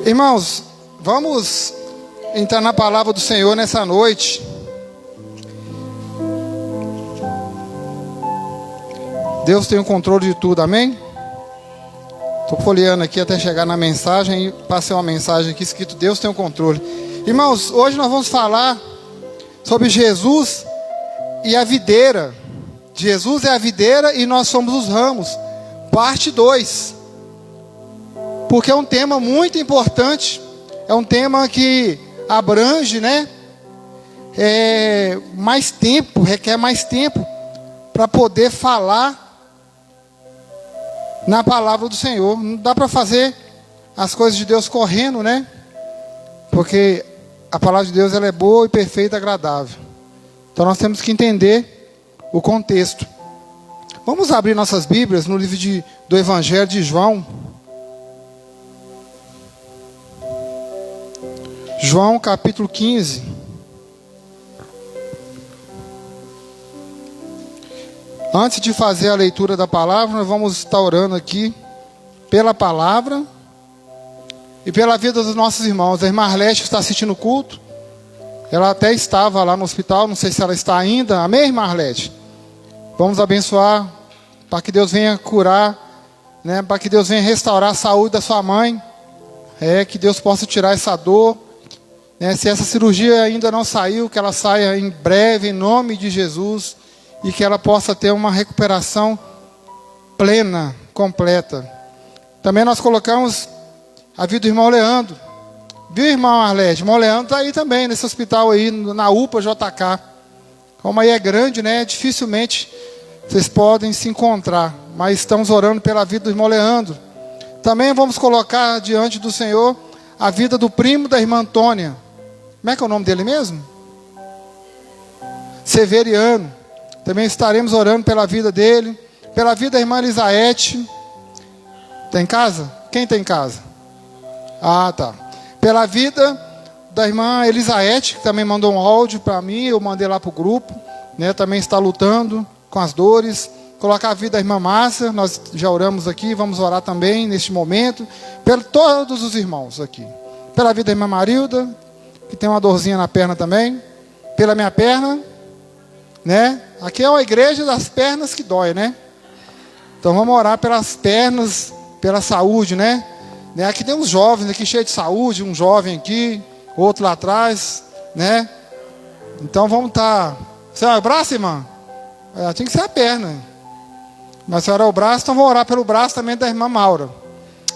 Irmãos, vamos entrar na palavra do Senhor nessa noite. Deus tem o controle de tudo, amém? Estou folheando aqui até chegar na mensagem e passei uma mensagem aqui escrito: Deus tem o controle. Irmãos, hoje nós vamos falar sobre Jesus e a videira. Jesus é a videira e nós somos os ramos. Parte 2. Porque é um tema muito importante. É um tema que abrange, mais tempo, requer mais tempo para poder falar na palavra do Senhor. Não dá para fazer as coisas de Deus correndo, Porque a palavra de Deus ela é boa e perfeita e agradável. Então nós temos que entender o contexto. Vamos abrir nossas Bíblias no livro do Evangelho de João. João capítulo 15. Antes de fazer a leitura da palavra, nós vamos estar orando aqui pela palavra e pela vida dos nossos irmãos. A irmã Arlete está assistindo o culto. Ela até estava lá no hospital, não sei se ela está ainda. Amém, irmã Arlete? Vamos abençoar para que Deus venha curar, para que Deus venha restaurar a saúde da sua mãe. Que Deus possa tirar essa dor. Se essa cirurgia ainda não saiu, que ela saia em breve, em nome de Jesus. E que ela possa ter uma recuperação plena, completa. Também nós colocamos a vida do irmão Leandro. Viu, irmão Arlete? Irmão Leandro está aí também, nesse hospital aí, na UPA JK. Como aí é grande, dificilmente vocês podem se encontrar. Mas estamos orando pela vida do irmão Leandro. Também vamos colocar diante do Senhor a vida do primo da irmã Antônia. Como é que é o nome dele mesmo? Severiano. Também estaremos orando pela vida dele. Pela vida da irmã Elisaete. Tem casa? Quem tem casa? Ah, tá. Pela vida da irmã Elisaete, que também mandou um áudio para mim. Eu mandei lá para o grupo. Também está lutando com as dores. Colocar a vida da irmã Márcia. Nós já oramos aqui. Vamos orar também neste momento. Por todos os irmãos aqui. Pela vida da irmã Marilda, que tem uma dorzinha na perna também. Pela minha perna. Aqui é uma igreja das pernas que dói, Então vamos orar pelas pernas, pela saúde, Aqui tem uns jovens aqui cheios de saúde, um jovem aqui, outro lá atrás, Então vamos estar... Você é o braço, irmã? Tem que ser a perna. Mas se orar o braço, então vamos orar pelo braço também da irmã Maura.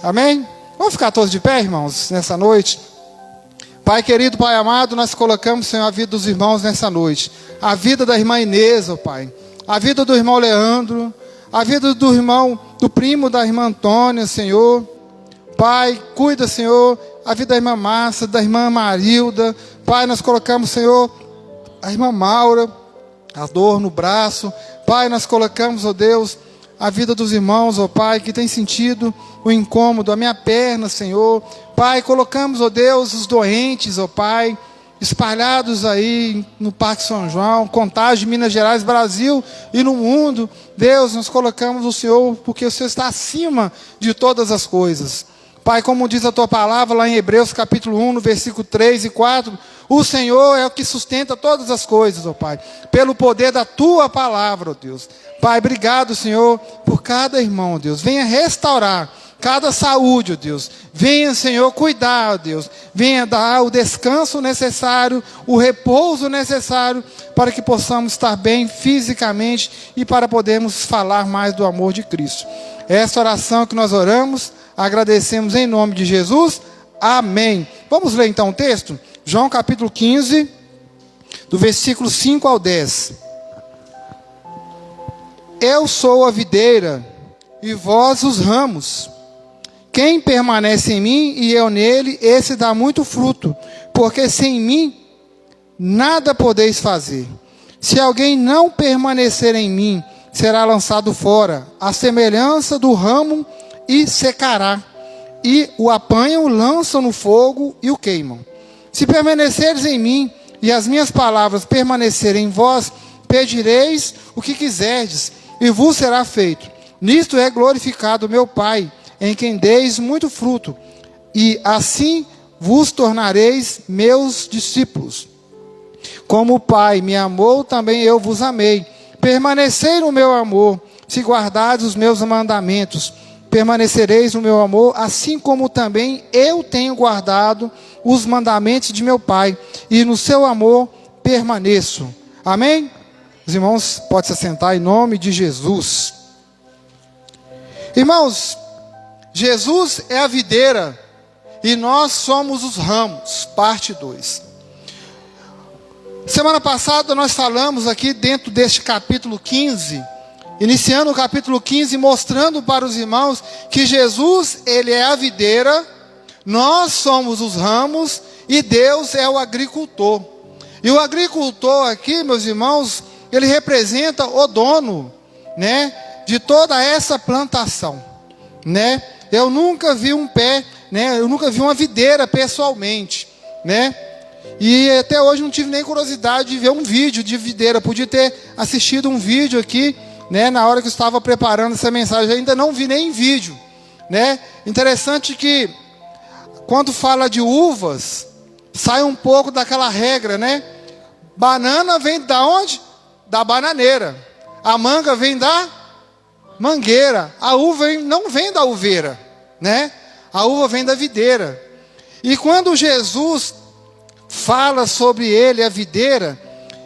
Amém? Vamos ficar todos de pé, irmãos, nessa noite. Pai querido, Pai amado, nós colocamos, Senhor, a vida dos irmãos nessa noite. A vida da irmã Inês, Pai. A vida do irmão Leandro. A vida do irmão, do primo da irmã Antônia, Senhor. Pai, cuida, Senhor, a vida da irmã Márcia, da irmã Marilda. Pai, nós colocamos, Senhor, a irmã Maura, a dor no braço. Pai, nós colocamos, Deus, a vida dos irmãos, Pai, que tem sentido o incômodo, a minha perna, Senhor. Pai, colocamos, Deus, os doentes, Pai, espalhados aí no Parque São João, Contagem, Minas Gerais, Brasil e no mundo. Deus, nós colocamos o Senhor, porque o Senhor está acima de todas as coisas. Pai, como diz a Tua palavra lá em Hebreus capítulo 1, no versículo 3 e 4, o Senhor é o que sustenta todas as coisas, Pai, pelo poder da Tua palavra, Deus. Pai, obrigado, Senhor, por cada irmão, Deus. Venha restaurar cada saúde, Deus. Venha, Senhor, cuidar, Deus. Venha dar o descanso necessário, o repouso necessário, para que possamos estar bem fisicamente e para podermos falar mais do amor de Cristo. Essa oração que nós oramos, agradecemos em nome de Jesus. Amém. Vamos ler então o texto? João capítulo 15, do versículo 5 ao 10. Eu sou a videira, e vós os ramos. Quem permanece em mim e eu nele, esse dá muito fruto, porque sem mim nada podeis fazer. Se alguém não permanecer em mim, será lançado fora, à semelhança do ramo, e secará. E o apanham, lançam no fogo e o queimam. Se permaneceres em mim, e as minhas palavras permanecerem em vós, pedireis o que quiserdes, e vos será feito. Nisto é glorificado meu Pai, em quem deis muito fruto, e assim vos tornareis meus discípulos. Como o Pai me amou, também eu vos amei. Permanecei no meu amor. Se guardardes os meus mandamentos, permanecereis no meu amor, assim como também eu tenho guardado os mandamentos de meu Pai, e no seu amor permaneço. Amém? Os irmãos podem se assentar em nome de Jesus. Irmãos, Jesus é a videira e nós somos os ramos, parte 2. Semana passada nós falamos aqui dentro deste capítulo 15, iniciando o capítulo 15, mostrando para os irmãos que Jesus, ele é a videira, nós somos os ramos e Deus é o agricultor. E o agricultor aqui, meus irmãos, ele representa o dono, né, de toda essa plantação, né? Eu nunca vi um pé, né? Eu nunca vi uma videira pessoalmente, né? E até hoje não tive nem curiosidade de ver um vídeo de videira. Podia ter assistido um vídeo aqui, né, na hora que eu estava preparando essa mensagem. Eu ainda não vi nem vídeo, né? Interessante que quando fala de uvas, sai um pouco daquela regra, né? Banana vem da onde? Da bananeira. A manga vem da mangueira. A uva não vem da uveira, né? A uva vem da videira. E quando Jesus fala sobre ele, a videira,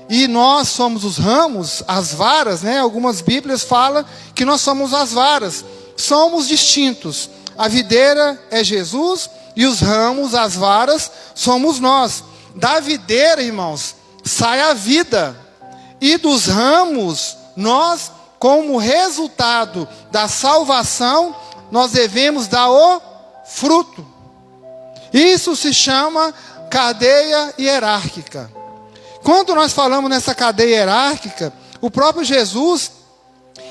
e nós somos os ramos, as varas, né? Algumas Bíblias falam que nós somos as varas. Somos distintos. A videira é Jesus e os ramos, as varas, somos nós. Da videira, irmãos, sai a vida. E dos ramos, nós, como resultado da salvação, nós devemos dar o fruto. Isso se chama cadeia hierárquica. Quando nós falamos nessa cadeia hierárquica, o próprio Jesus,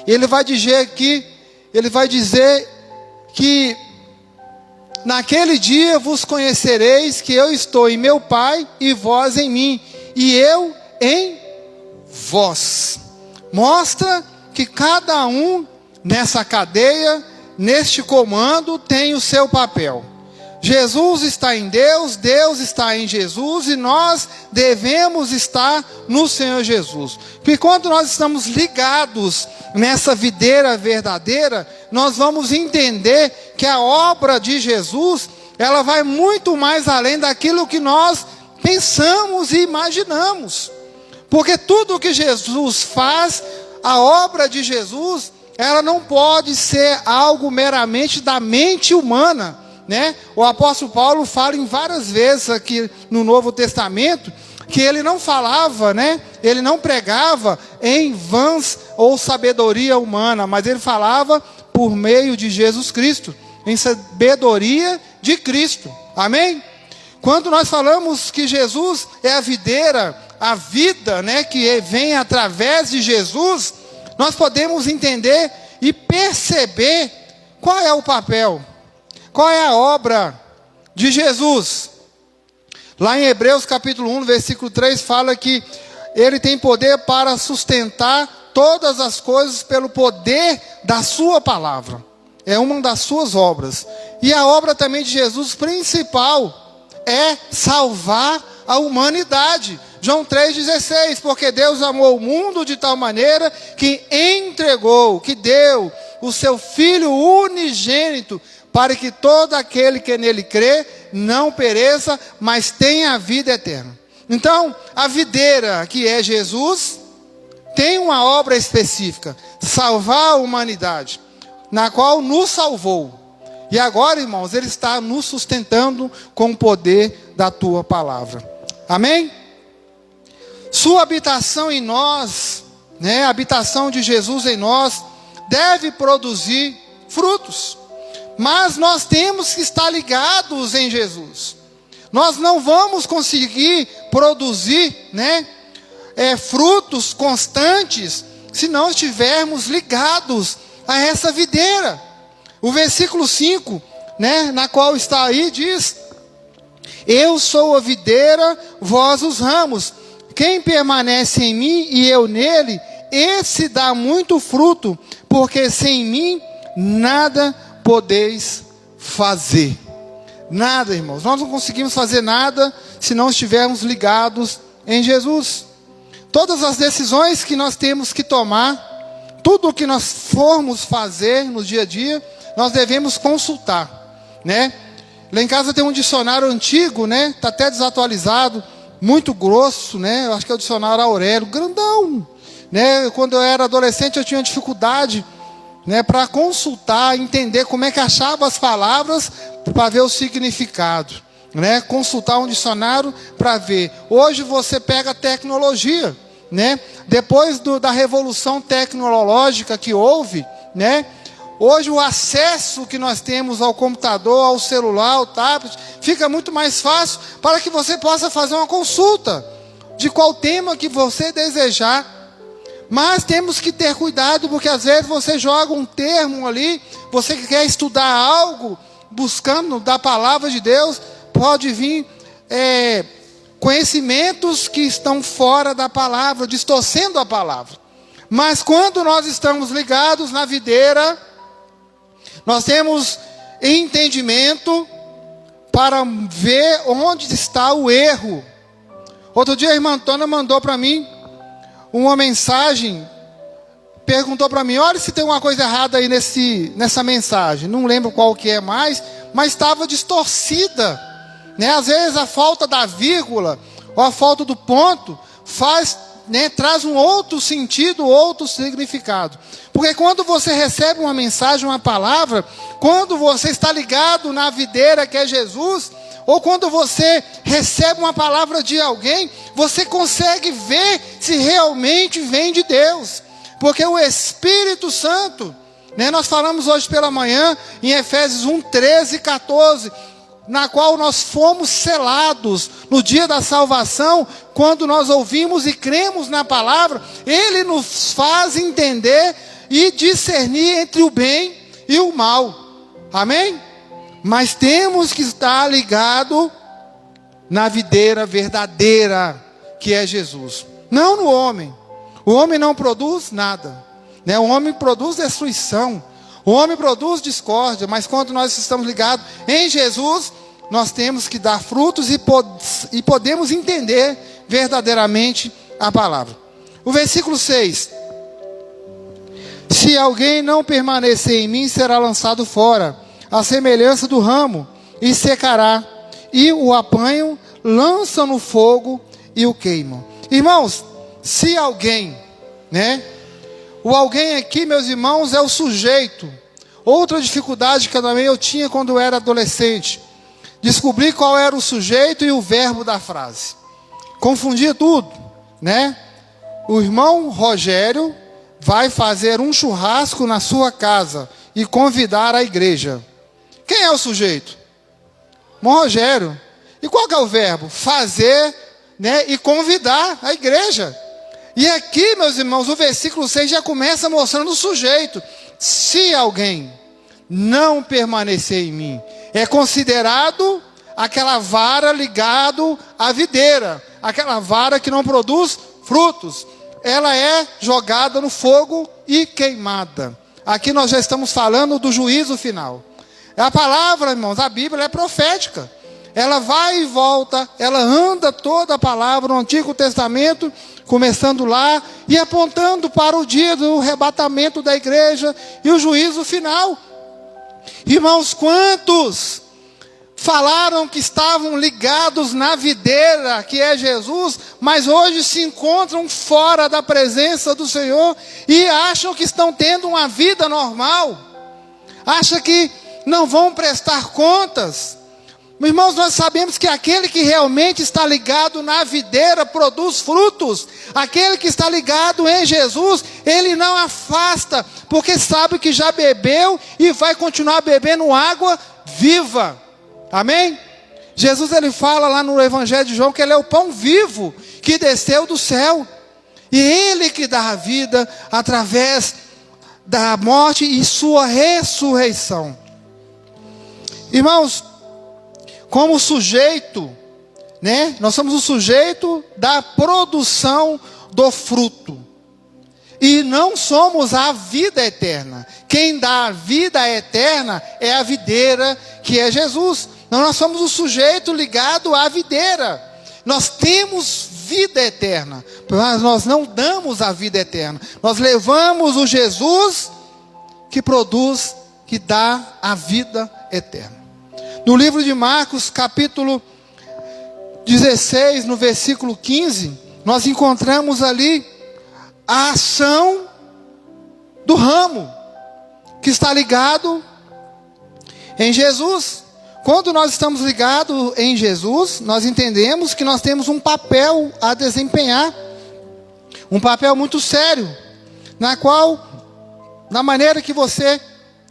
ele vai dizer que naquele dia vos conhecereis que eu estou em meu Pai e vós em mim, e eu em vós. Mostra que cada um nessa cadeia, neste comando, tem o seu papel. Jesus está em Deus, Deus está em Jesus, e nós devemos estar no Senhor Jesus. Porque quando nós estamos ligados nessa videira verdadeira, nós vamos entender que a obra de Jesus, ela vai muito mais além daquilo que nós pensamos e imaginamos. Porque tudo que Jesus faz, a obra de Jesus, ela não pode ser algo meramente da mente humana, né? O apóstolo Paulo fala em várias vezes aqui no Novo Testamento que ele não falava, né? Ele não pregava em vãs ou sabedoria humana, mas ele falava por meio de Jesus Cristo, em sabedoria de Cristo. Amém? Quando nós falamos que Jesus é a videira, a vida, né, que vem através de Jesus, nós podemos entender e perceber qual é o papel, qual é a obra de Jesus. Lá em Hebreus capítulo 1, versículo 3, fala que ele tem poder para sustentar todas as coisas pelo poder da sua palavra. É uma das suas obras. E a obra também de Jesus principal é salvar a humanidade. João 3,16, porque Deus amou o mundo de tal maneira que entregou, que deu o seu Filho unigênito, para que todo aquele que nele crê não pereça, mas tenha a vida eterna. Então, a videira, que é Jesus, tem uma obra específica, salvar a humanidade, na qual nos salvou. E agora, irmãos, ele está nos sustentando com o poder da tua palavra. Amém? Sua habitação em nós, né, a habitação de Jesus em nós, deve produzir frutos. Mas nós temos que estar ligados em Jesus. Nós não vamos conseguir produzir, né, frutos constantes se não estivermos ligados a essa videira. O versículo 5, né, na qual está aí, diz: eu sou a videira, vós os ramos. Quem permanece em mim e eu nele, esse dá muito fruto, porque sem mim nada podeis fazer. Nada, irmãos. Nós não conseguimos fazer nada se não estivermos ligados em Jesus. Todas as decisões que nós temos que tomar, tudo o que nós formos fazer no dia a dia, nós devemos consultar, né? Lá em casa tem um dicionário antigo, né? Está até desatualizado, muito grosso, né? Eu acho que é o dicionário Aurélio, grandão, né? Quando eu era adolescente eu tinha dificuldade, né, para consultar, entender como é que achava as palavras para ver o significado, né? Consultar um dicionário para ver. Hoje você pega a tecnologia, né? Depois da revolução tecnológica que houve, né? Hoje o acesso que nós temos ao computador, ao celular, ao tablet, fica muito mais fácil para que você possa fazer uma consulta de qual tema que você desejar. Mas temos que ter cuidado, porque às vezes você joga um termo ali, você que quer estudar algo, buscando da palavra de Deus, pode vir conhecimentos que estão fora da palavra, distorcendo a palavra. Mas quando nós estamos ligados na videira, nós temos entendimento para ver onde está o erro. Outro dia a irmã Antônia mandou para mim uma mensagem, perguntou para mim, olha se tem uma coisa errada aí nessa mensagem. Não lembro qual que é mais, mas estava distorcida, né? Às vezes a falta da vírgula ou a falta do ponto faz, né, traz um outro sentido, outro significado. Porque quando você recebe uma mensagem, uma palavra, quando você está ligado na videira que é Jesus, ou quando você recebe uma palavra de alguém, você consegue ver se realmente vem de Deus. Porque o Espírito Santo, né, nós falamos hoje pela manhã, em Efésios 1, 13 e 14, na qual nós fomos selados no dia da salvação, quando nós ouvimos e cremos na palavra, Ele nos faz entender e discernir entre o bem e o mal. Amém? Mas temos que estar ligado na videira verdadeira, que é Jesus. Não no homem. O homem não produz nada, né? O homem produz destruição. O homem produz discórdia. Mas quando nós estamos ligados em Jesus, nós temos que dar frutos e podemos entender verdadeiramente a palavra. O versículo 6. Se alguém não permanecer em mim, será lançado fora, a semelhança do ramo, e secará, e o apanham, lançam no fogo e o queimam. Irmãos, se alguém, né? O alguém aqui, meus irmãos, é o sujeito. Outra dificuldade que também eu tinha quando eu era adolescente, descobrir qual era o sujeito e o verbo da frase. Confundia tudo, né? O irmão Rogério vai fazer um churrasco na sua casa e convidar a igreja. Quem é o sujeito? Irmão Rogério. E qual que é o verbo? Fazer, né, e convidar a igreja. E aqui, meus irmãos, o versículo 6 já começa mostrando o sujeito. Se alguém não permanecer em mim, é considerado aquela vara ligado à videira, aquela vara que não produz frutos. Ela é jogada no fogo e queimada. Aqui nós já estamos falando do juízo final. A palavra, irmãos, a Bíblia é profética. Ela vai e volta, ela anda toda a palavra no Antigo Testamento, começando lá e apontando para o dia do arrebatamento da igreja e o juízo final. Irmãos, quantos falaram que estavam ligados na videira, que é Jesus, mas hoje se encontram fora da presença do Senhor e acham que estão tendo uma vida normal, acham que não vão prestar contas. Irmãos, nós sabemos que aquele que realmente está ligado na videira produz frutos. Aquele que está ligado em Jesus, ele não afasta, porque sabe que já bebeu e vai continuar bebendo água viva. Amém? Jesus, ele fala lá no Evangelho de João que ele é o pão vivo que desceu do céu. E ele que dá a vida através da morte e sua ressurreição. Irmãos, como sujeito, né? Nós somos o sujeito da produção do fruto. E não somos a vida eterna. Quem dá a vida eterna é a videira, que é Jesus. Nós somos o sujeito ligado à videira. Nós temos vida eterna, mas nós não damos a vida eterna. Nós levamos o Jesus que produz, que dá a vida eterna. No livro de Marcos, capítulo 16, no versículo 15, nós encontramos ali a ação do ramo, que está ligado em Jesus. Quando nós estamos ligados em Jesus, nós entendemos que nós temos um papel a desempenhar, um papel muito sério, na qual, na maneira que você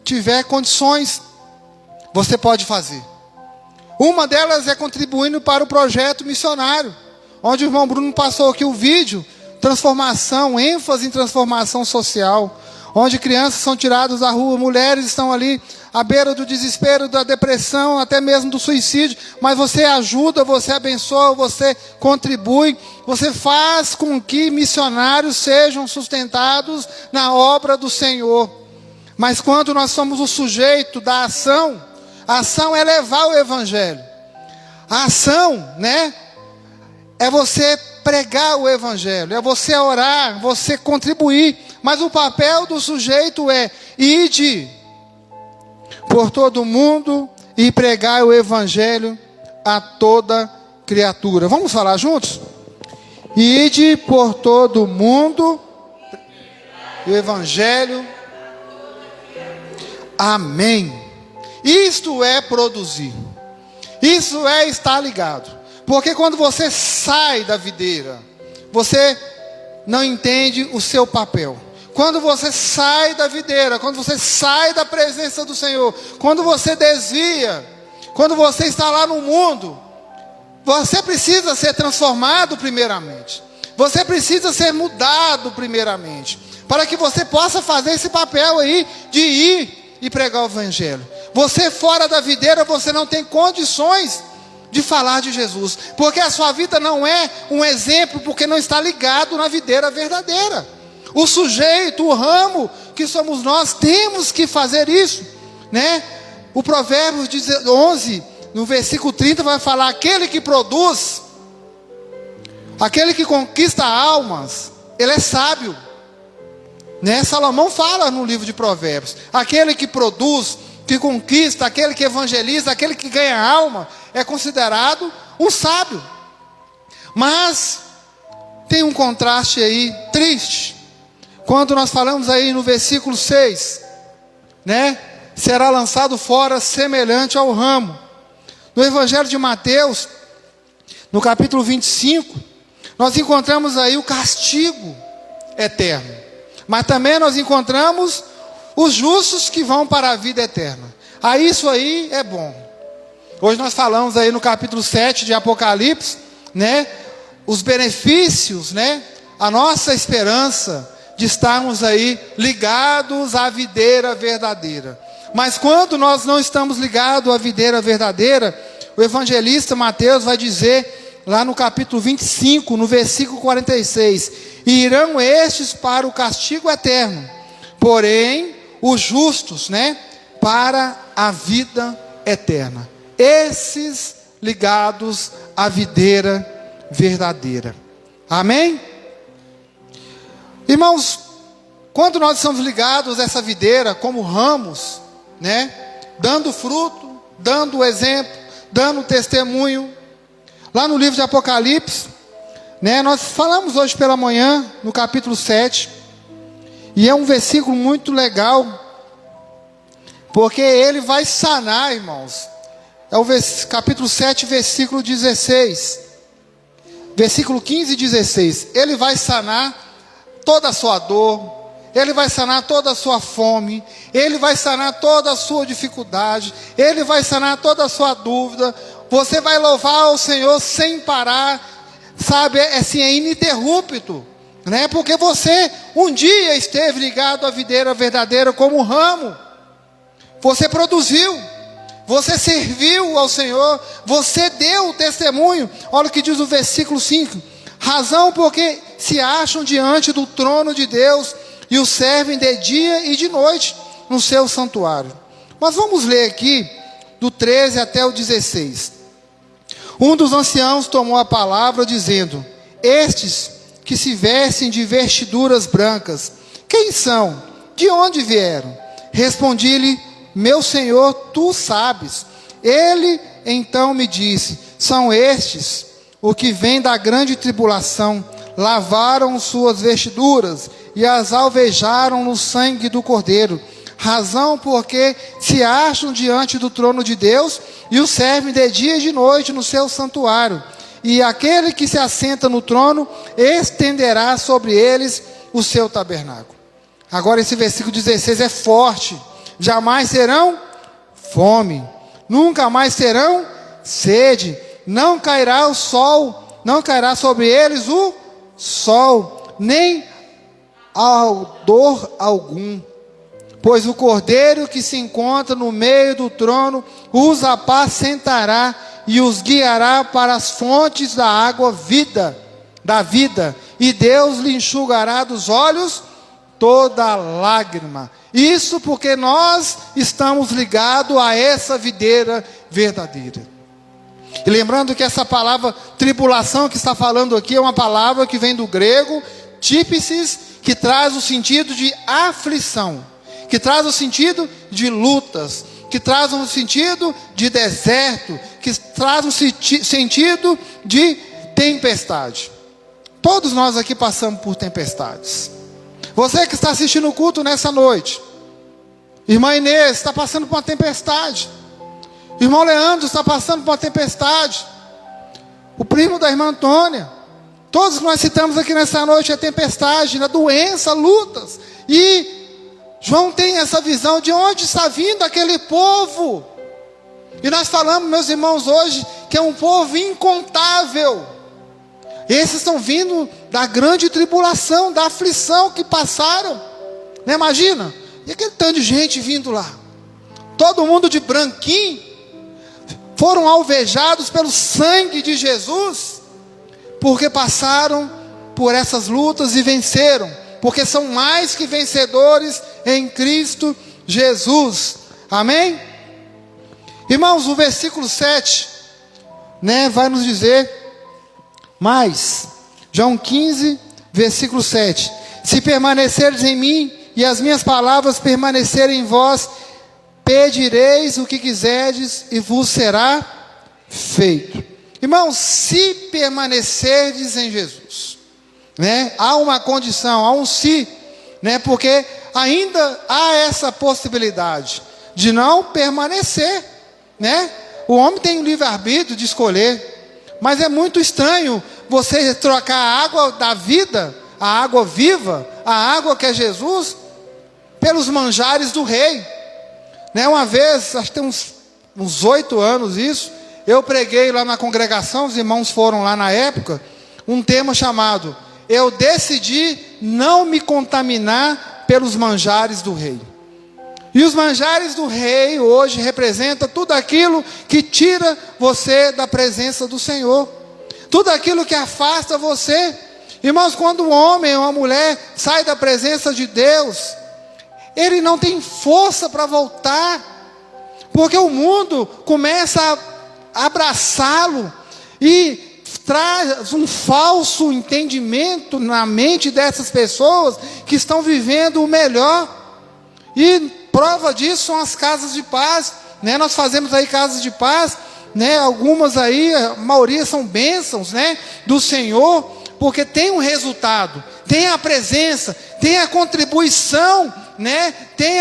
tiver condições, você pode fazer. Uma delas é contribuindo para o projeto missionário, onde o irmão Bruno passou aqui o vídeo, transformação, ênfase em transformação social, onde crianças são tiradas da rua, mulheres estão ali à beira do desespero, da depressão, até mesmo do suicídio, mas você ajuda, você abençoa, você contribui, você faz com que missionários sejam sustentados na obra do Senhor. Mas quando nós somos o sujeito da ação, a ação é levar o Evangelho. A ação, é você pregar o Evangelho, é você orar, você contribuir. Mas o papel do sujeito é ide por todo mundo e pregar o Evangelho a toda criatura. Vamos falar juntos? Ide por todo mundo o Evangelho. Amém. Isto é produzir. Isso é estar ligado. Porque quando você sai da videira, você não entende o seu papel. Quando você sai da videira, quando você sai da presença do Senhor, quando você desvia, quando você está lá no mundo, você precisa ser transformado primeiramente. Você precisa ser mudado primeiramente, para que você possa fazer esse papel aí de ir e pregar o Evangelho. Você fora da videira, você não tem condições de falar de Jesus, porque a sua vida não é um exemplo, porque não está ligado na videira verdadeira. O sujeito, o ramo que somos nós, temos que fazer isso, O Provérbios 11, no versículo 30, vai falar: aquele que produz, aquele que conquista almas, ele é sábio, Salomão fala no livro de Provérbios: aquele que produz, que conquista, aquele que evangeliza, aquele que ganha alma, é considerado um sábio. Mas tem um contraste aí triste, quando nós falamos aí no versículo 6, será lançado fora semelhante ao ramo. No Evangelho de Mateus, no capítulo 25, nós encontramos aí o castigo eterno, mas também nós encontramos os justos que vão para a vida eterna. Isso aí é bom. Hoje nós falamos aí no capítulo 7 de Apocalipse, os benefícios, a nossa esperança de estarmos aí ligados à videira verdadeira. Mas quando nós não estamos ligados à videira verdadeira, o evangelista Mateus vai dizer, lá no capítulo 25, no versículo 46, e irão estes para o castigo eterno, porém os justos, para a vida eterna. Esses ligados à videira verdadeira. Amém? Irmãos, quando nós estamos ligados a essa videira como ramos, dando fruto, dando exemplo, dando testemunho, lá no livro de Apocalipse, nós falamos hoje pela manhã, no capítulo 7, e é um versículo muito legal, porque ele vai sanar, irmãos. É o capítulo 7, versículo 16, versículo 15 e 16, ele vai sanar toda a sua dor, ele vai sanar toda a sua fome, ele vai sanar toda a sua dificuldade, ele vai sanar toda a sua dúvida. Você vai louvar o Senhor sem parar, é ininterrupto, porque você um dia esteve ligado à videira verdadeira como ramo, você produziu, você serviu ao Senhor, você deu o testemunho. Olha o que diz o versículo 5: razão porque se acham diante do trono de Deus e o servem de dia e de noite no seu santuário. Mas vamos ler aqui do 13 até o 16. Um dos anciãos tomou a palavra, dizendo: estes que se vestem de vestiduras brancas, quem são? De onde vieram? Respondi-lhe: meu senhor, tu sabes. Ele então me disse: são estes, o que vêm da grande tribulação, lavaram suas vestiduras e as alvejaram no sangue do Cordeiro, razão porque se acham diante do trono de Deus e o servem de dia e de noite no seu santuário. E aquele que se assenta no trono estenderá sobre eles o seu tabernáculo. Agora esse versículo 16 é forte. Jamais terão fome, nunca mais terão sede, não cairá o sol, não cairá sobre eles o sol, nem dor algum, pois o Cordeiro que se encontra no meio do trono os apacentará e os guiará para as fontes da água da vida, e Deus lhe enxugará dos olhos toda lágrima. Isso porque nós estamos ligados a essa videira verdadeira. E lembrando que essa palavra tribulação que está falando aqui é uma palavra que vem do grego típices, que traz o sentido de aflição, que traz o sentido de lutas, que traz um sentido de deserto, que traz um sentido de tempestade. Todos nós aqui passamos por tempestades. Você que está assistindo o culto nessa noite, irmã Inês está passando por uma tempestade, irmão Leandro está passando por uma tempestade, o primo da irmã Antônia, todos nós citamos aqui nessa noite a tempestade, a doença, lutas. E João tem essa visão de onde está vindo aquele povo. E nós falamos, meus irmãos, hoje, que é um povo incontável. Esses estão vindo da grande tribulação, da aflição que passaram. Né, imagina? E aquele tanto de gente vindo lá. Todo mundo de branquinho. Foram alvejados pelo sangue de Jesus. Porque passaram por essas lutas e venceram. Porque são mais que vencedores em Cristo Jesus. Amém? Irmãos, o versículo 7, né, vai nos dizer, mas, João 15, versículo 7, se permanecerdes em mim e as minhas palavras permanecerem em vós, pedireis o que quiserdes e vos será feito. Irmãos, se permanecerdes em Jesus, né, há uma condição, há um se, né, porque ainda há essa possibilidade de não permanecer, né? O homem tem o livre-arbítrio de escolher, mas é muito estranho você trocar a água da vida, a água viva, a água que é Jesus, pelos manjares do rei, né? Uma vez, acho que tem uns 8 anos isso, eu preguei lá na congregação, os irmãos foram lá na época, um tema chamado, eu decidi não me contaminar pelos manjares do rei. E os manjares do rei hoje representam tudo aquilo que tira você da presença do Senhor. Tudo aquilo que afasta você. Irmãos, quando um homem ou uma mulher sai da presença de Deus, ele não tem força para voltar. Porque o mundo começa a abraçá-lo e traz um falso entendimento na mente dessas pessoas que estão vivendo o melhor. E prova disso são as casas de paz, né? Nós fazemos aí casas de paz, né? Algumas aí, a maioria são bênçãos, né, do Senhor, porque tem um resultado, tem a presença, tem a contribuição, né? Tem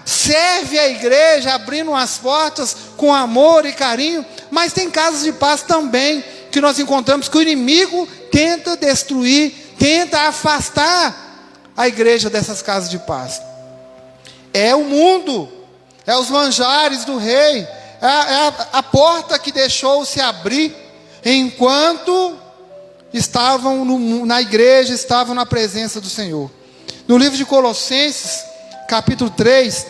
serve a igreja abrindo as portas com amor e carinho, mas tem casas de paz também que nós encontramos que o inimigo tenta destruir, tenta afastar a igreja dessas casas de paz. É o mundo, é os manjares do rei, é a porta que deixou-se abrir, enquanto estavam na igreja, estavam na presença do Senhor. No livro de Colossenses, capítulo 3,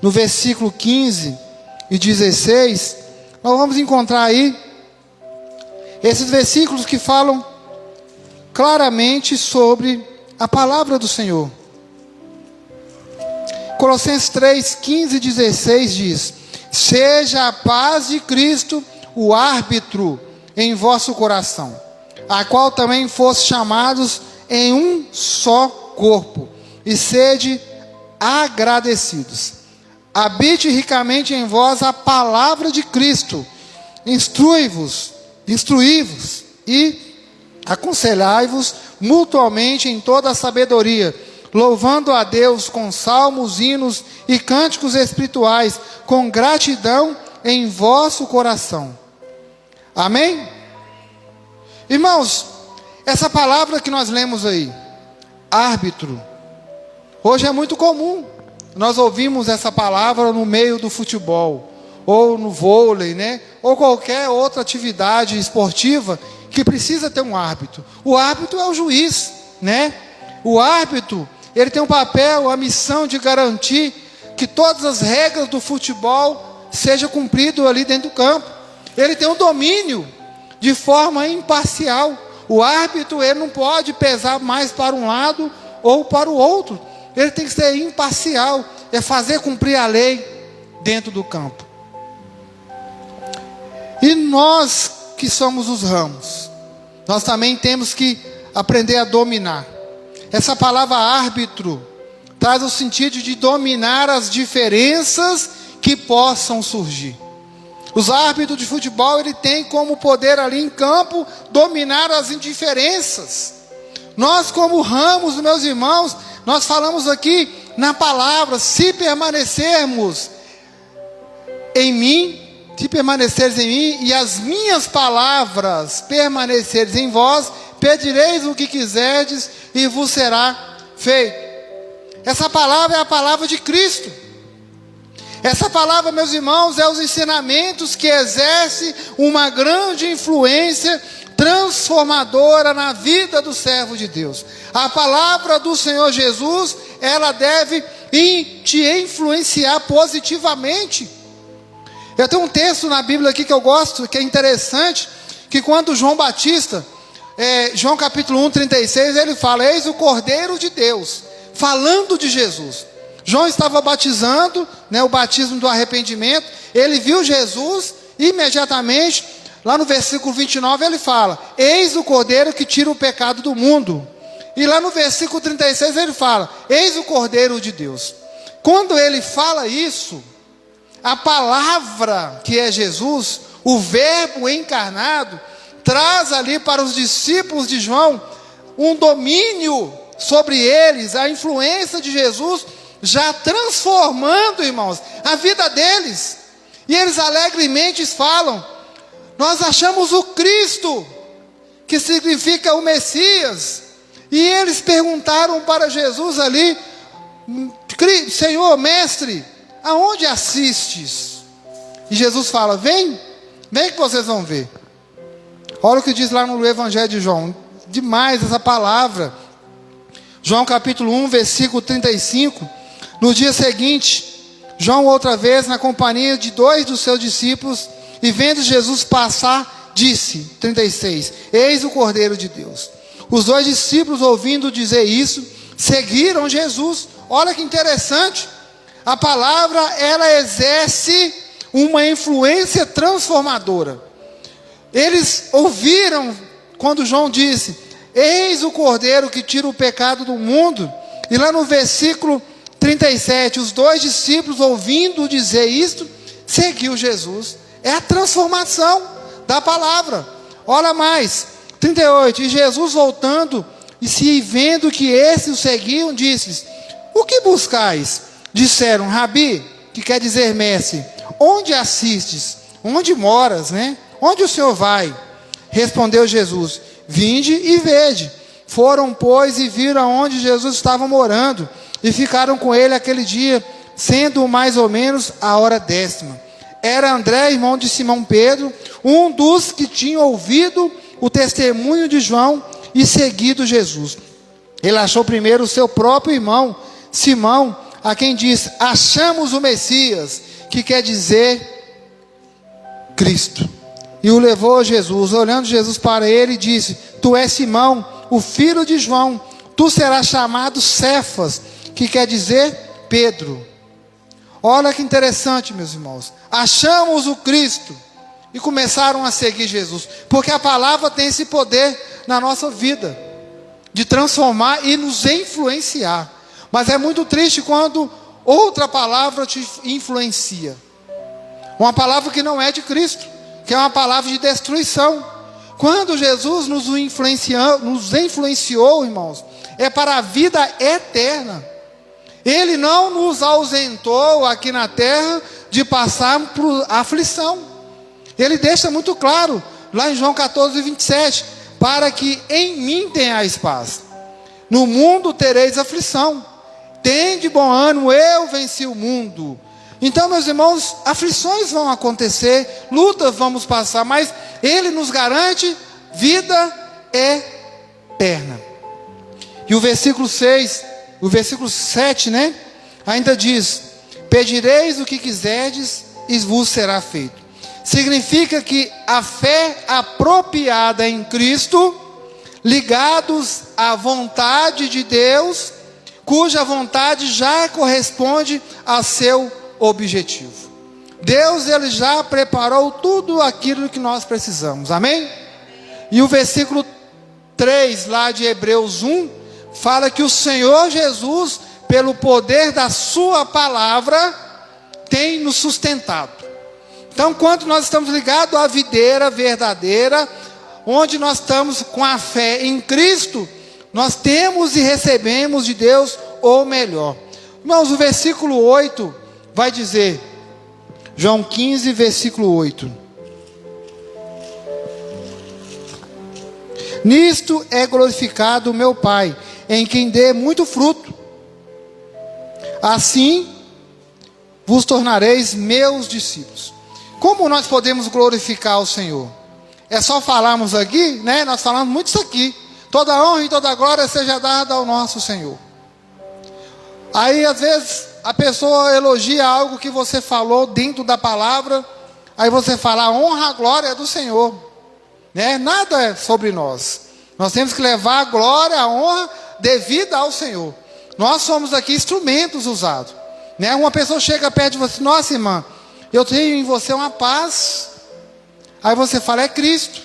no versículo 15 e 16, nós vamos encontrar aí, esses versículos que falam claramente sobre a palavra do Senhor. Colossenses 3, 15 e 16 diz: Seja a paz de Cristo o árbitro em vosso coração, a qual também foste chamados em um só corpo, e sede agradecidos. Habite ricamente em vós a palavra de Cristo. Instruí-vos e aconselhai-vos mutuamente em toda a sabedoria, louvando a Deus com salmos, hinos e cânticos espirituais, com gratidão em vosso coração. Amém? Irmãos, essa palavra que nós lemos aí, árbitro, hoje é muito comum. Nós ouvimos essa palavra no meio do futebol, ou no vôlei, né? Ou qualquer outra atividade esportiva que precisa ter um árbitro. O árbitro é o juiz, né? O árbitro, ele tem um papel, a missão de garantir que todas as regras do futebol sejam cumpridas ali dentro do campo. Ele tem um domínio de forma imparcial. O árbitro, ele não pode pesar mais para um lado ou para o outro. Ele tem que ser imparcial, é fazer cumprir a lei dentro do campo. E nós que somos os ramos, nós também temos que aprender a dominar. Essa palavra árbitro traz o sentido de dominar as diferenças que possam surgir. Os árbitros de futebol, ele tem como poder ali em campo dominar as indiferenças. Nós como ramos, meus irmãos, nós falamos aqui na palavra, se permanecermos em mim, se permaneceres em mim e as minhas palavras permaneceres em vós, pedireis o que quiserdes e vos será feito. Essa palavra é a palavra de Cristo. Essa palavra, meus irmãos, é os ensinamentos que exercem uma grande influência transformadora na vida do servo de Deus. A palavra do Senhor Jesus, ela deve te influenciar positivamente. Eu tenho um texto na Bíblia aqui que eu gosto, que é interessante, que quando João Batista, João capítulo 1, 36, ele fala, eis o Cordeiro de Deus, falando de Jesus. João estava batizando, o batismo do arrependimento, ele viu Jesus, imediatamente, lá no versículo 29 ele fala, eis o Cordeiro que tira o pecado do mundo. E lá no versículo 36 ele fala, eis o Cordeiro de Deus. Quando ele fala isso, a palavra que é Jesus, o verbo encarnado, traz ali para os discípulos de João um domínio sobre eles, a influência de Jesus, já transformando, irmãos, a vida deles. E eles alegremente falam, nós achamos o Cristo, que significa o Messias. E eles perguntaram para Jesus ali, Senhor, mestre, aonde assistes? E Jesus fala, vem que vocês vão ver. Olha o que diz lá no Evangelho de João, demais essa palavra. João capítulo 1, versículo 35, no dia seguinte, João outra vez na companhia de 2 dos seus discípulos, e vendo Jesus passar, disse, 36, eis o Cordeiro de Deus. Os 2 discípulos, ouvindo dizer isso, seguiram Jesus. Olha que interessante, a palavra, ela exerce uma influência transformadora. Eles ouviram quando João disse, eis o Cordeiro que tira o pecado do mundo. E lá no versículo 37, os 2 discípulos, ouvindo dizer isto, seguiu Jesus. É a transformação da palavra. Olha mais, 38, e Jesus voltando, e se vendo que esses o seguiam, disse, o que buscais? Disseram, Rabi, que quer dizer mestre, onde assistes? Onde moras, né? Onde o Senhor vai? Respondeu Jesus, vinde e vede. Foram, pois, e viram onde Jesus estava morando, e ficaram com ele aquele dia, sendo mais ou menos a hora 10ª. Era André, irmão de Simão Pedro, um dos que tinham ouvido o testemunho de João e seguido Jesus. Ele achou primeiro o seu próprio irmão, Simão, a quem disse, achamos o Messias, que quer dizer Cristo. E o levou a Jesus. Olhando Jesus para ele, disse, tu és Simão, o filho de João, tu serás chamado Cefas, que quer dizer Pedro. Olha que interessante, meus irmãos. Achamos o Cristo e começaram a seguir Jesus. Porque a palavra tem esse poder na nossa vida, de transformar e nos influenciar. Mas é muito triste quando outra palavra te influencia. Uma palavra que não é de Cristo, que é uma palavra de destruição. Quando Jesus nos influenciou, irmãos, é para a vida eterna. Ele não nos ausentou aqui na terra de passar por aflição. Ele deixa muito claro, lá em João 14:27, para que em mim tenhais paz. No mundo tereis aflição. Tende bom ânimo, eu venci o mundo. Então, meus irmãos, aflições vão acontecer, lutas vamos passar, mas Ele nos garante vida eterna. E o versículo 7, né? Ainda diz: pedireis o que quiserdes e vos será feito. Significa que a fé apropriada em Cristo, ligados à vontade de Deus, cuja vontade já corresponde a seu objetivo. Deus, Ele já preparou tudo aquilo que nós precisamos, amém? E o versículo 3 lá de Hebreus 1, fala que o Senhor Jesus, pelo poder da sua palavra, tem nos sustentado. Então, quando nós estamos ligados à videira verdadeira, onde nós estamos com a fé em Cristo, nós temos e recebemos de Deus o melhor. Irmãos, o versículo 8 vai dizer, João 15, versículo 8: nisto é glorificado o meu Pai, em quem dê muito fruto. Assim vos tornareis meus discípulos. Como nós podemos glorificar o Senhor? É só falarmos aqui, né? Nós falamos muito isso aqui. Toda honra e toda glória seja dada ao nosso Senhor. Aí, às vezes, a pessoa elogia algo que você falou dentro da palavra. Aí você fala, a honra, a glória é do Senhor, né? Nada é sobre nós. Nós temos que levar a glória, a honra devida ao Senhor. Nós somos aqui instrumentos usados, né? Uma pessoa chega perto de você, nossa irmã, eu tenho em você uma paz. Aí você fala, é Cristo.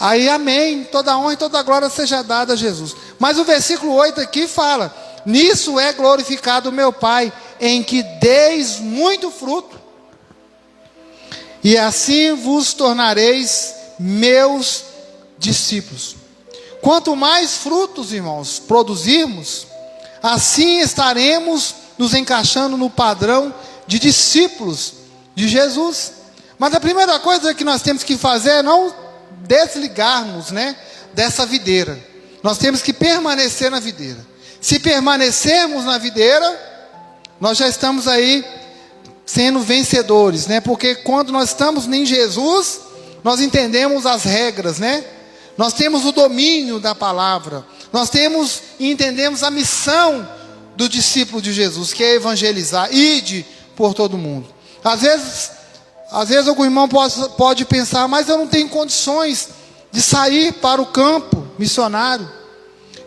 Aí amém, toda honra e toda glória seja dada a Jesus. Mas o versículo 8 aqui fala, nisso é glorificado o meu Pai, em que deis muito fruto, e assim vos tornareis meus discípulos. Quanto mais frutos, irmãos, produzirmos, assim estaremos nos encaixando no padrão de discípulos de Jesus. Mas a primeira coisa que nós temos que fazer é não desligarmos, né, dessa videira. Nós temos que permanecer na videira. Se permanecermos na videira, nós já estamos aí sendo vencedores, né? Porque quando nós estamos em Jesus, nós entendemos as regras, né? Nós temos o domínio da palavra. Nós temos e entendemos a missão do discípulo de Jesus, que é evangelizar, ide por todo mundo. Às vezes algum irmão pode pensar, mas eu não tenho condições de sair para o campo missionário.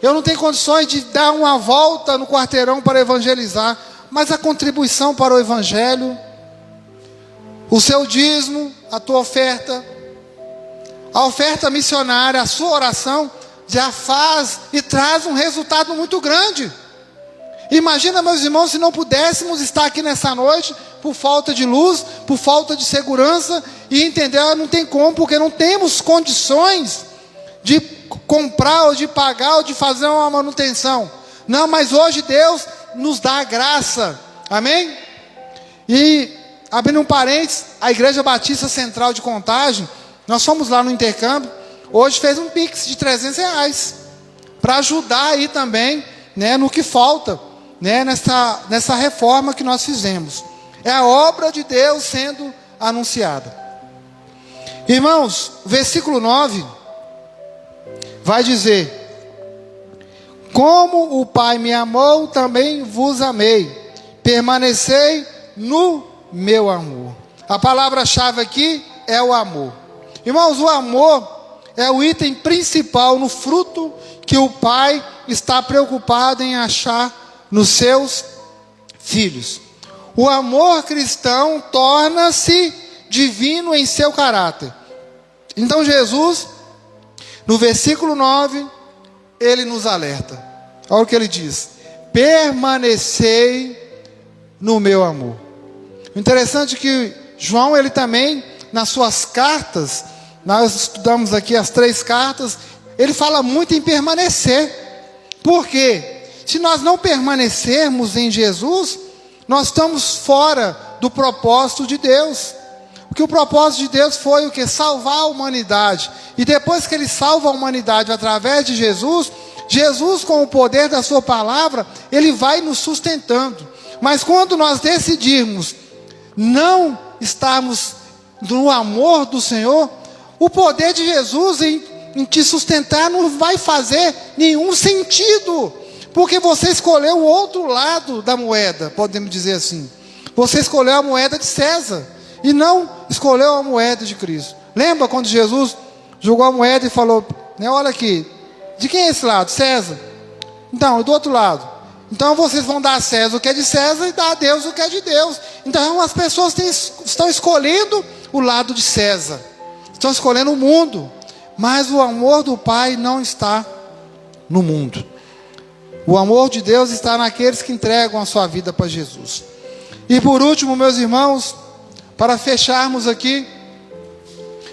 Eu não tenho condições de dar uma volta no quarteirão para evangelizar. Mas a contribuição para o evangelho, o seu dízimo, a tua oferta, a oferta missionária, a sua oração, já faz e traz um resultado muito grande. Imagina, meus irmãos, se não pudéssemos estar aqui nessa noite, por falta de luz, por falta de segurança, e entender, não tem como, porque não temos condições de comprar, ou de pagar, ou de fazer uma manutenção. Não, mas hoje Deus nos dá a graça, amém? E, abrindo um parênteses, a Igreja Batista Central de Contagem, nós fomos lá no intercâmbio, hoje fez um pix de R$300, para ajudar aí também, né, no que falta, né, nessa reforma que nós fizemos. É a obra de Deus sendo anunciada. Irmãos, versículo 9, vai dizer, como o Pai me amou, também vos amei, permanecei no meu amor. A palavra-chave aqui é o amor. Irmãos, o amor é o item principal no fruto que o Pai está preocupado em achar nos seus filhos. O amor cristão torna-se divino em seu caráter. Então Jesus, no versículo 9, ele nos alerta. Olha o que ele diz: permanecei no meu amor. O interessante é que João, ele também, nas suas cartas, nós estudamos aqui as 3 cartas, ele fala muito em permanecer. Por quê? Se nós não permanecermos em Jesus, nós estamos fora do propósito de Deus. Porque o propósito de Deus foi o que? Salvar a humanidade. E depois que ele salva a humanidade através de Jesus, Jesus, com o poder da sua palavra, ele vai nos sustentando. Mas quando nós decidirmos não estarmos no amor do Senhor, o poder de Jesus em te sustentar não vai fazer nenhum sentido. Porque você escolheu o outro lado da moeda, podemos dizer assim. Você escolheu a moeda de César e não escolheu a moeda de Cristo. Lembra quando Jesus jogou a moeda e falou, né, olha aqui, de quem é esse lado? César. Então, do outro lado. Então vocês vão dar a César o que é de César e dar a Deus o que é de Deus. Então as pessoas estão escolhendo o lado de César. Estão escolhendo o mundo. Mas o amor do Pai não está no mundo. O amor de Deus está naqueles que entregam a sua vida para Jesus. E por último, meus irmãos, para fecharmos aqui,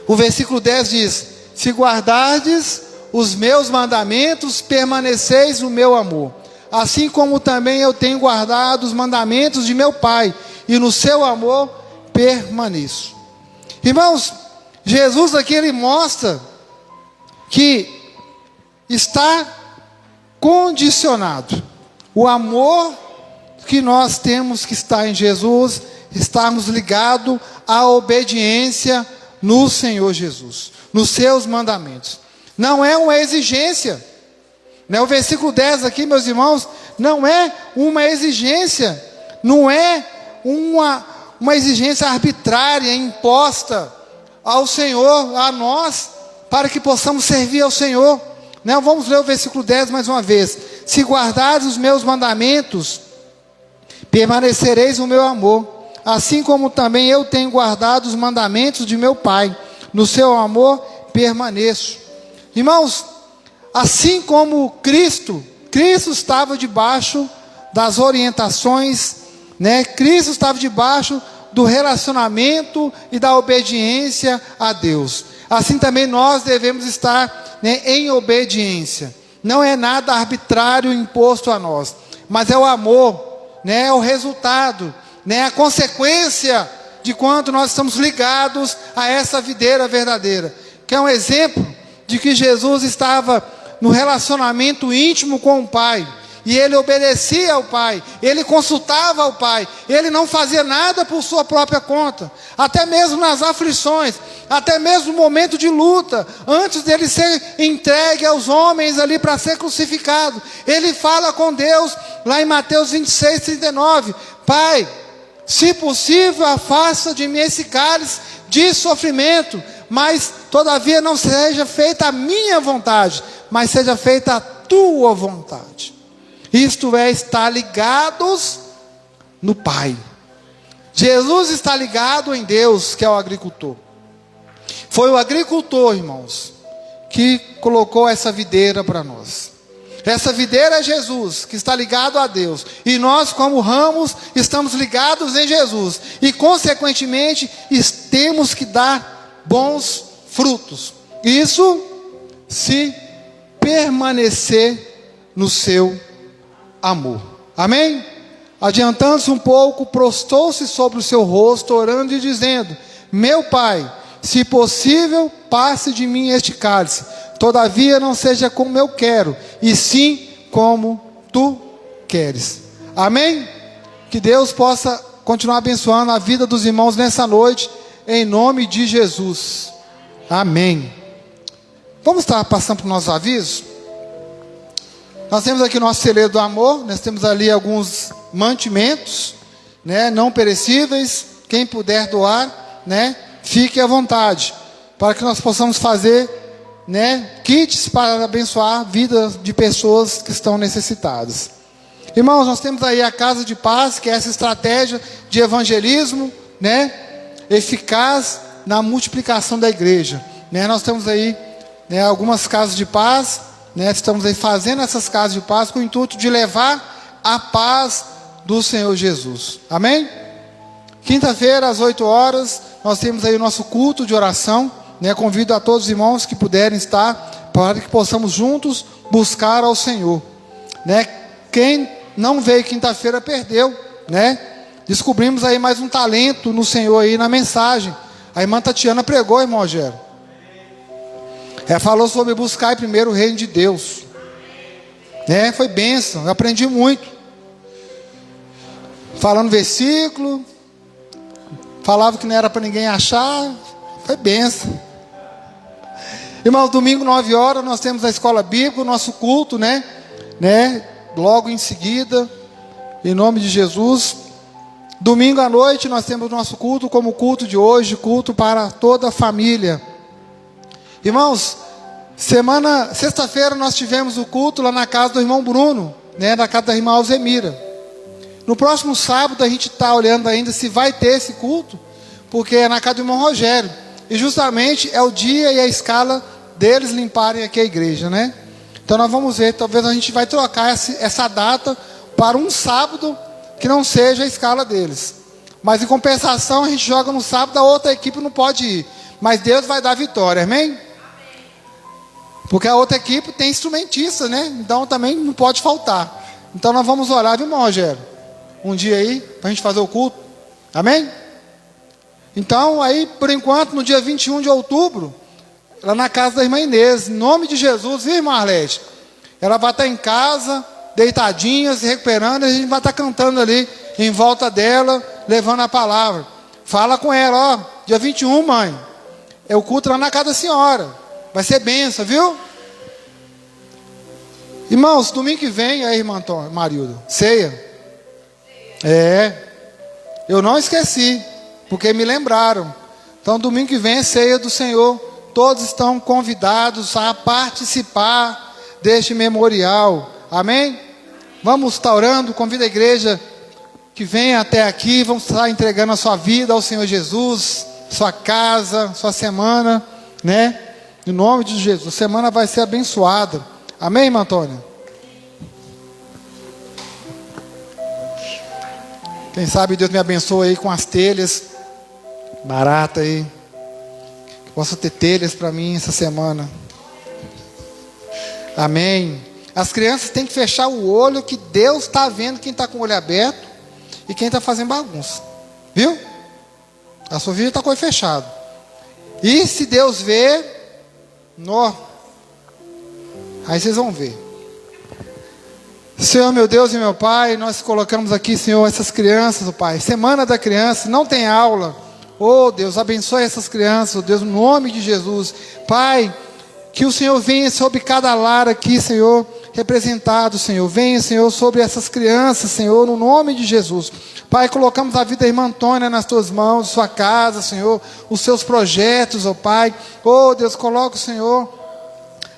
o versículo 10 diz: se guardardes os meus mandamentos, permaneceis no meu amor, assim como também eu tenho guardado os mandamentos de meu Pai, e no seu amor permaneço. Irmãos, Jesus aqui ele mostra que está condicionado. O amor que nós temos que estar em Jesus, estarmos ligados à obediência no Senhor Jesus, nos seus mandamentos. Não é uma exigência. Né? O versículo 10 aqui, meus irmãos, não é uma exigência, não é uma exigência arbitrária, imposta ao Senhor, a nós, para que possamos servir ao Senhor. Né? Vamos ler o versículo 10 mais uma vez. Se guardares os meus mandamentos, permanecereis no meu amor, assim como também eu tenho guardado os mandamentos de meu Pai, no seu amor permaneço. Irmãos, assim como Cristo estava debaixo das orientações, né? Cristo estava debaixo do relacionamento e da obediência a Deus. Assim também nós devemos estar, né, em obediência. Não é nada arbitrário imposto a nós, mas é o amor, né, é o resultado, né, a consequência de quanto nós estamos ligados a essa videira verdadeira. Que é um exemplo de que Jesus estava no relacionamento íntimo com o Pai, e ele obedecia ao Pai, ele consultava ao Pai, ele não fazia nada por sua própria conta, até mesmo nas aflições, até mesmo no momento de luta, antes dele ser entregue aos homens ali para ser crucificado, ele fala com Deus, lá em Mateus 26, 39, Pai, se possível afasta de mim esse cálice de sofrimento, mas todavia não seja feita a minha vontade, mas seja feita a tua vontade. Isto é, estar ligados no Pai. Jesus está ligado em Deus, que é o agricultor. Foi o agricultor, irmãos, que colocou essa videira para nós. Essa videira é Jesus, que está ligado a Deus. E nós, como ramos, estamos ligados em Jesus. E, consequentemente, temos que dar bons frutos. Isso se permanecer no seu amor. Amém? Adiantando-se um pouco, prostou-se sobre o seu rosto, orando e dizendo: meu Pai, se possível, passe de mim este cálice, todavia não seja como eu quero, e sim como tu queres. Amém? Que Deus possa continuar abençoando a vida dos irmãos nessa noite, em nome de Jesus. Amém. Vamos estar passando para os nossos avisos? Nós temos aqui o nosso celeiro do amor, nós temos ali alguns mantimentos, né, não perecíveis. Quem puder doar, né, fique à vontade, para que nós possamos fazer, né, kits para abençoar a vida de pessoas que estão necessitadas. Irmãos, nós temos aí a Casa de Paz, que é essa estratégia de evangelismo, né, eficaz na multiplicação da igreja, né? Nós temos aí, né, algumas casas de paz, né? Estamos aí fazendo essas casas de paz com o intuito de levar a paz do Senhor Jesus. Amém? Quinta-feira, às 8 horas, nós temos aí o nosso culto de oração, né? Convido a todos os irmãos que puderem estar, para que possamos juntos buscar ao Senhor, né? Quem não veio quinta-feira perdeu, né? Descobrimos aí mais um talento no Senhor aí na mensagem. A irmã Tatiana pregou, irmão Rogério. Ela falou sobre buscar primeiro o reino de Deus, né? Foi bênção, eu aprendi muito. Falando versículo, falava que não era para ninguém achar, foi bênção. Irmãos, domingo 9 horas nós temos a escola bíblica, o nosso culto, né? Logo em seguida, em nome de Jesus. Domingo à noite nós temos o nosso culto, como o culto de hoje, culto para toda a família. Irmãos, sexta-feira nós tivemos o culto lá na casa do irmão Bruno, né? Na casa da irmã Alzemira. No próximo sábado a gente está olhando ainda se vai ter esse culto, porque é na casa do irmão Rogério. E justamente é o dia e a escala deles limparem aqui a igreja, né? Então nós vamos ver, talvez a gente vai trocar essa data para um sábado que não seja a escala deles. Mas em compensação a gente joga no sábado, a outra equipe não pode ir. Mas Deus vai dar vitória, amém? Porque a outra equipe tem instrumentista, né? Então também não pode faltar. Então nós vamos orar, viu, irmão Rogério? Um dia aí, para a gente fazer o culto. Amém? Então aí, por enquanto, no dia 21 de outubro, lá na casa da irmã Inês, em nome de Jesus, viu, irmã Arlete? Ela vai estar em casa, deitadinha, se recuperando, e a gente vai estar cantando ali, em volta dela, levando a palavra. Fala com ela, ó, dia 21, mãe, é o culto lá na casa da senhora, vai ser bênção, viu? Irmãos, domingo que vem, aí, irmã Marilda, ceia. Eu não esqueci, porque me lembraram. Então domingo que vem é ceia do Senhor. Todos estão convidados a participar deste memorial. Amém? Vamos estar orando, convida a igreja que venha até aqui. Vamos estar entregando a sua vida ao Senhor Jesus, sua casa, sua semana, né? Em nome de Jesus, a semana vai ser abençoada. Amém, irmã Antônia? Quem sabe Deus me abençoe aí com as telhas barata aí. Que possa ter telhas para mim essa semana. Amém. As crianças têm que fechar o olho, que Deus está vendo quem está com o olho aberto e quem está fazendo bagunça. Viu? A sua vida está com o olho fechado. E se Deus vê, aí vocês vão ver. Senhor, meu Deus e meu Pai, nós colocamos aqui, Senhor, essas crianças, oh Pai, semana da criança, não tem aula, oh Deus, abençoe essas crianças, oh Deus, no nome de Jesus, Pai, que o Senhor venha sobre cada lar aqui, Senhor, representado, Senhor, venha, Senhor, sobre essas crianças, Senhor, no nome de Jesus, Pai, colocamos a vida da irmã Antônia nas Tuas mãos, sua casa, Senhor, os seus projetos, oh Pai, oh Deus, coloca, Senhor,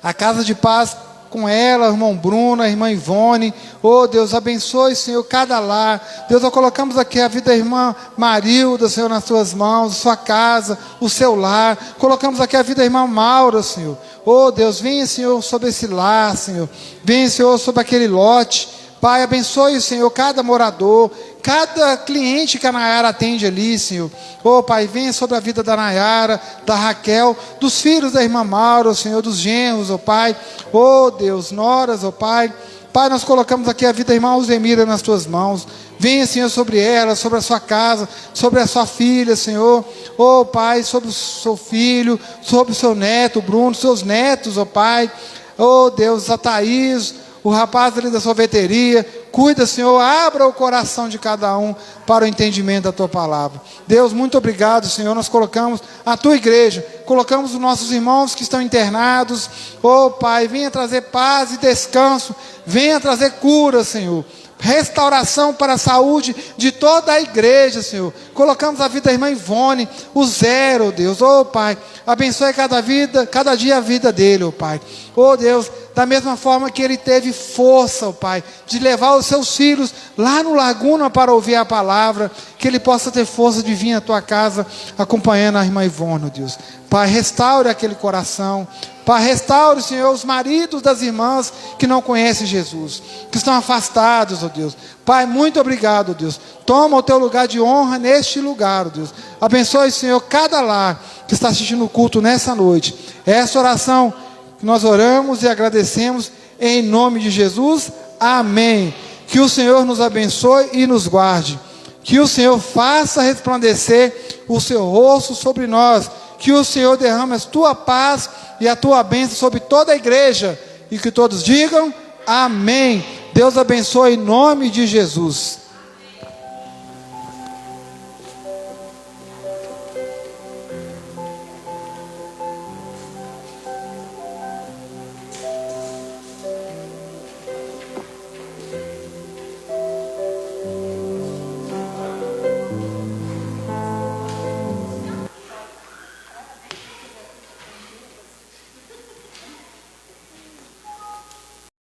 a casa de paz com ela, o irmão Bruno, a irmã Ivone, oh Deus, abençoe, Senhor, cada lar, Deus, nós colocamos aqui a vida da irmã Marilda, Senhor, nas Tuas mãos, sua casa, o seu lar, colocamos aqui a vida da irmã Maura, Senhor, oh Deus, venha, Senhor, sobre esse lar, Senhor, venha, Senhor, sobre aquele lote, Pai, abençoe, Senhor, cada morador, cada cliente que a Nayara atende ali, Senhor. Oh, Pai, venha sobre a vida da Nayara, da Raquel, dos filhos da irmã Maura, Senhor, dos genros, oh Pai. Oh, Deus, noras, oh Pai. Pai, nós colocamos aqui a vida da irmã Alzemira nas Tuas mãos. Venha, Senhor, sobre ela, sobre a sua casa, sobre a sua filha, Senhor. Oh, Pai, sobre o seu filho, sobre o seu neto, Bruno, seus netos, oh Pai. Oh, Deus, a Thaís, o rapaz ali da sorveteria, cuida, Senhor, abra o coração de cada um para o entendimento da Tua palavra. Deus, muito obrigado, Senhor, nós colocamos a Tua igreja, colocamos os nossos irmãos que estão internados, oh Pai, venha trazer paz e descanso, venha trazer cura, Senhor, restauração para a saúde de toda a igreja, Senhor. Colocamos a vida da irmã Ivone, o Zero, Deus, oh Pai, abençoe cada dia a vida dele, oh Pai, oh Deus, da mesma forma que ele teve força, ó Pai, de levar os seus filhos lá no Laguna para ouvir a palavra, que ele possa ter força de vir à tua casa, acompanhando a irmã Ivone, ó Deus. Pai, restaure aquele coração. Pai, restaure, Senhor, os maridos das irmãs que não conhecem Jesus, que estão afastados, ó Deus. Pai, muito obrigado, ó Deus. Toma o teu lugar de honra neste lugar, ó Deus. Abençoe, Senhor, cada lar que está assistindo o culto nessa noite. Essa oração que nós oramos e agradecemos em nome de Jesus. Amém. Que o Senhor nos abençoe e nos guarde. Que o Senhor faça resplandecer o seu rosto sobre nós. Que o Senhor derrame a tua paz e a tua bênção sobre toda a igreja. E que todos digam amém. Deus abençoe em nome de Jesus.